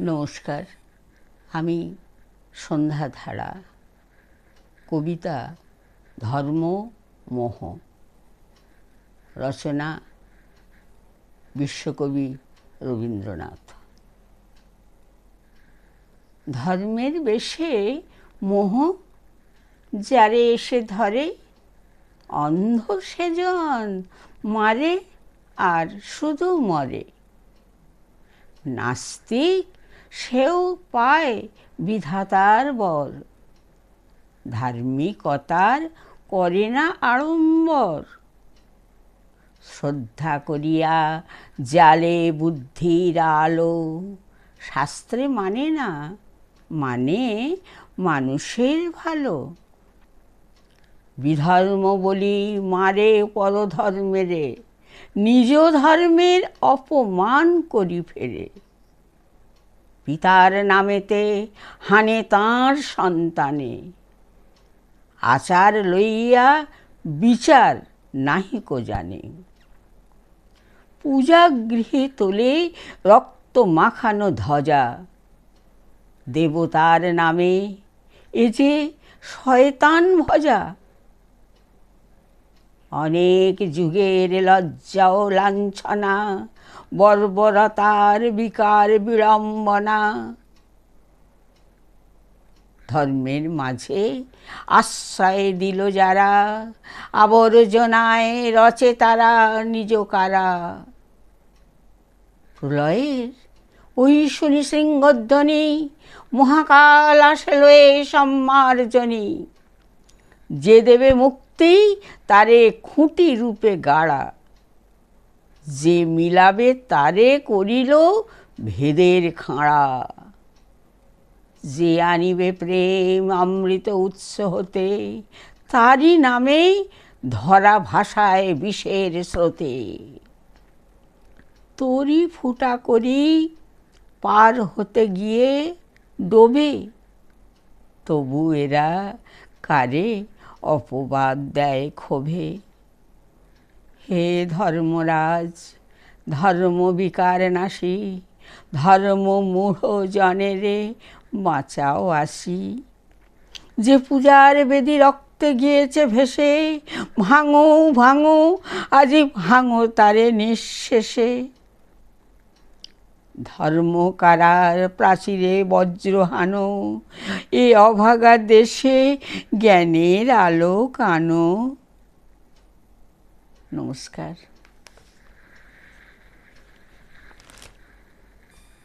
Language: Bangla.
নমস্কার, আমি সন্ধ্যাধারা। কবিতা ধর্ম মোহ, রচনা বিশ্বকবি রবীন্দ্রনাথ। ধর্মের বেশে মোহ যারে এসে ধরে, অন্ধ সেজন মারে আর শুধু মরে। নাস্তিক সেও পায় বিধাতার বর, ধার্মিকতার করে না আড়ম্বর। শ্রদ্ধা করিয়া জালে বুদ্ধির আলো, শাস্ত্রে মানে না, মানে মানুষের ভালো। বিধর্ম বলি মারে পরধর্মেরে, নিজ ধর্মের অপমান করি ফেরে। পিতার নামেতে হানে তাঁর সন্তানে, আচার লইয়া বিচার নাহিকো জানে। পূজাগৃহে তোলে রক্ত মাখানো ধ্বজা, দেবতার নামে এ যে শয়তান ভজা। অনেক যুগের লজ্জা ও লাঞ্ছনা, বর্বরতার বিকার বিড়ম্বনা। ধর্মের মাঝে আশ্রয় দিল যারা, আবর্জনায় রচে তারা নিজ কারা। প্রলয়ের ওই শুনি শৃঙ্গধ্বনি, মহাকাল আসলো এ সম্মার্জনী। যে দেবে মুক্তি তারে খুঁটি রূপে গাড়া, যে মিলাবে তারে করিল ভেদের খাঁড়া। যে আনিবে প্রেম অমৃত উৎস হতে, তারই নামে ধরা ভাষায় বিষের স্রোতে। তরি ফুটা করি পার হতে গিয়ে ডোবে, তবু এরা কারে অপবাদ দেয় ক্ষোভে। হে ধর্মরাজ, ধর্ম বিকার নাশী, ধর্ম মূঢ় জনেরে বাঁচাও আসি। যে পূজার বেদী রক্তে গিয়েছে ভেসে, ভাঙো ভাঙো আজি ভাঙো তারে নিঃশেষে। ধর্ম কারার প্রাচীরে বজ্র হানো, এ অভাগা দেশে জ্ঞানের আলো কানো। নমস্কার।